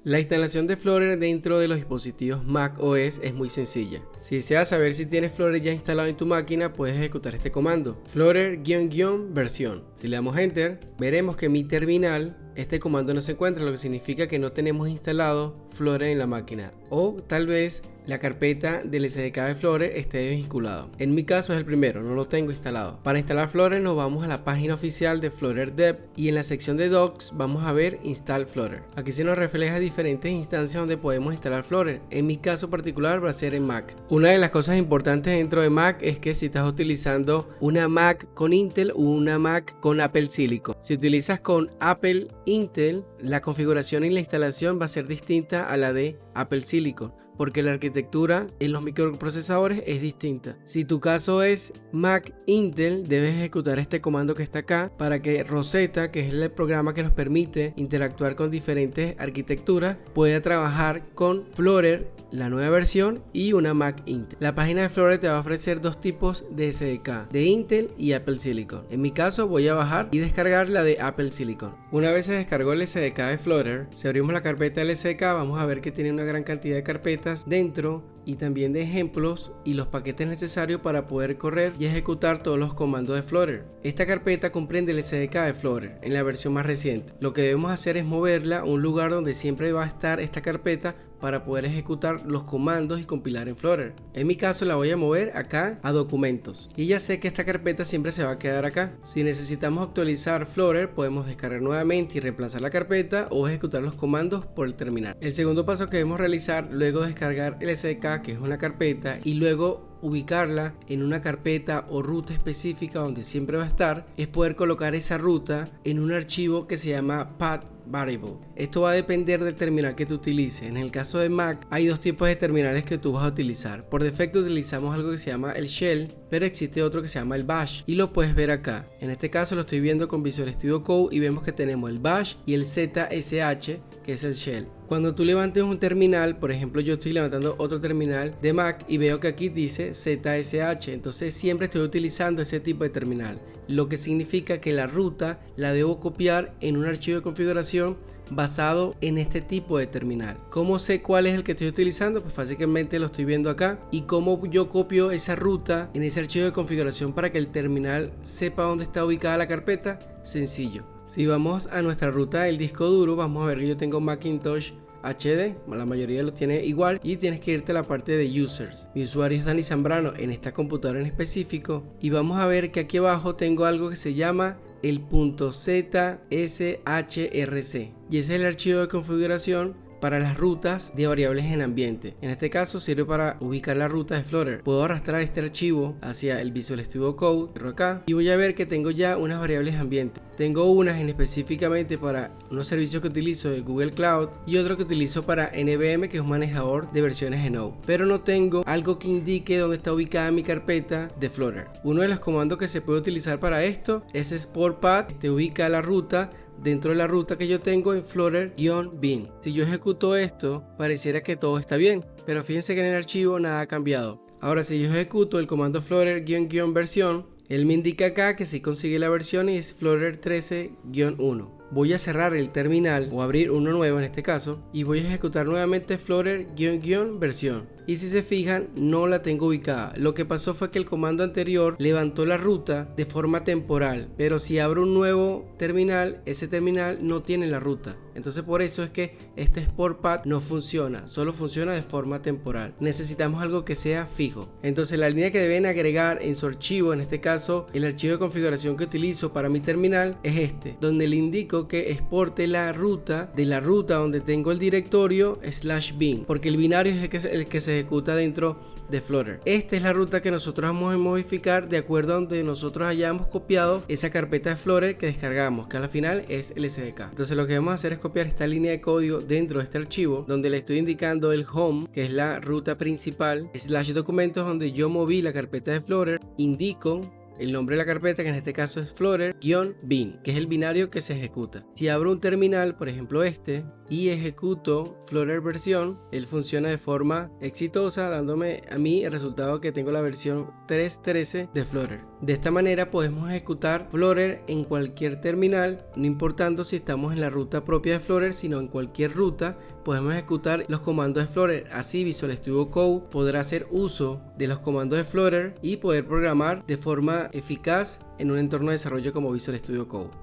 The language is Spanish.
La instalación de Flutter dentro de los dispositivos Mac OS es muy sencilla. Si deseas saber si tienes Flutter ya instalado en tu máquina, puedes ejecutar este comando: Flutter-versión. Si le damos Enter, veremos que en mi terminal este comando no se encuentra, lo que significa que no tenemos instalado Flutter en la máquina, o tal vez la carpeta del SDK de Flutter esté vinculado. En mi caso es el primero, no lo tengo instalado. Para instalar Flutter nos vamos a la página oficial de Flutter Dev y en la sección de Docs vamos a ver Install Flutter. Aquí se nos refleja diferentes instancias donde podemos instalar Flutter. En mi caso particular va a ser en Mac. Una de las cosas importantes dentro de Mac es que si estás utilizando una Mac con Intel o una Mac con Apple Silicon. Si utilizas con Apple Intel, la configuración y la instalación va a ser distinta a la de Apple Silicon, porque la arquitectura en los microprocesadores es distinta. Si tu caso es Mac Intel, debes ejecutar este comando que está acá para que Rosetta, que es el programa que nos permite interactuar con diferentes arquitecturas, pueda trabajar con Flutter, la nueva versión, y una Mac Intel. La página de Flutter te va a ofrecer dos tipos de SDK, de Intel y Apple Silicon. En mi caso voy a bajar y descargar la de Apple Silicon. Una vez se descargó el SDK de Flutter, si abrimos la carpeta del SDK vamos a ver que tiene una gran cantidad de carpetas dentro y también de ejemplos y los paquetes necesarios para poder correr y ejecutar todos los comandos de Flutter. Esta carpeta comprende el SDK de Flutter en la versión más reciente. Lo que debemos hacer es moverla a un lugar donde siempre va a estar esta carpeta para poder ejecutar los comandos y compilar en Flutter. En mi caso la voy a mover acá a documentos y ya sé que esta carpeta siempre se va a quedar acá. Si necesitamos actualizar Flutter, podemos descargar nuevamente y reemplazar la carpeta o ejecutar los comandos por el terminal. El segundo paso que debemos realizar luego de descargar el SDK, que es una carpeta, y luego ubicarla en una carpeta o ruta específica donde siempre va a estar, es poder colocar esa ruta en un archivo que se llama path variable. Esto va a depender del terminal que tú utilices. En el caso de Mac hay dos tipos de terminales que tú vas a utilizar. Por defecto utilizamos algo que se llama el shell, pero existe otro que se llama el bash y lo puedes ver acá. En este caso lo estoy viendo con Visual Studio Code y vemos que tenemos el bash y el ZSH, que es el shell. Cuando tú levantes un terminal, por ejemplo yo estoy levantando otro terminal de Mac y veo que aquí dice ZSH, entonces siempre estoy utilizando ese tipo de terminal, lo que significa que la ruta la debo copiar en un archivo de configuración basado en este tipo de terminal. ¿Cómo sé cuál es el que estoy utilizando? Pues básicamente lo estoy viendo acá. ¿Y cómo yo copio esa ruta en ese archivo de configuración para que el terminal sepa dónde está ubicada la carpeta? Sencillo. Si vamos a nuestra ruta del disco duro, vamos a ver que yo tengo Macintosh HD, la mayoría lo tiene igual, y tienes que irte a la parte de users. Mi usuario es Dani Zambrano en esta computadora en específico y vamos a ver que aquí abajo tengo algo que se llama el .zshrc y ese es el archivo de configuración para las rutas de variables en ambiente. En este caso sirve para ubicar la ruta de Flutter. Puedo arrastrar este archivo hacia el Visual Studio Code acá y voy a ver que tengo ya unas variables ambiente. Tengo unas específicamente para unos servicios que utilizo de Google Cloud y otro que utilizo para NVMe, que es un manejador de versiones de Node, pero no tengo algo que indique dónde está ubicada mi carpeta de Flutter. Uno de los comandos que se puede utilizar para esto es export path, te ubica la ruta dentro de la ruta que yo tengo en Flutter-bin. Si yo ejecuto esto, pareciera que todo está bien, pero fíjense que en el archivo nada ha cambiado. Ahora si yo ejecuto el comando Flutter-versión, él me indica acá que sí consigue la versión y es Flutter 13-1. Voy a cerrar el terminal o abrir uno nuevo en este caso y voy a ejecutar nuevamente Flutter-versión. Y si se fijan, no la tengo ubicada. Lo que pasó fue que el comando anterior levantó la ruta de forma temporal, pero si abro un nuevo terminal, ese terminal no tiene la ruta. Entonces por eso es que este export path no funciona, solo funciona de forma temporal. Necesitamos algo que sea fijo. Entonces la línea que deben agregar en su archivo, en este caso el archivo de configuración que utilizo para mi terminal, es este, donde le indico que exporte la ruta de la ruta donde tengo el directorio /bin, porque el binario es el que se ejecuta dentro de Flutter. Esta es la ruta que nosotros vamos a modificar de acuerdo a donde nosotros hayamos copiado esa carpeta de Flutter que descargamos, que al final es el SDK. Entonces lo que vamos a hacer es copiar esta línea de código dentro de este archivo, donde le estoy indicando el home, que es la ruta principal, /documentos donde yo moví la carpeta de Flutter, indico el nombre de la carpeta, que en este caso es Flutter-bin, que es el binario que se ejecuta. Si abro un terminal, por ejemplo este, y ejecuto Flutter versión, él funciona de forma exitosa, dándome a mí el resultado que tengo la versión 3.13 de Flutter. De esta manera podemos ejecutar Flutter en cualquier terminal, no importando si estamos en la ruta propia de Flutter, sino en cualquier ruta podemos ejecutar los comandos de Flutter. Así Visual Studio Code podrá hacer uso de los comandos de Flutter y poder programar de forma eficaz en un entorno de desarrollo como Visual Studio Code.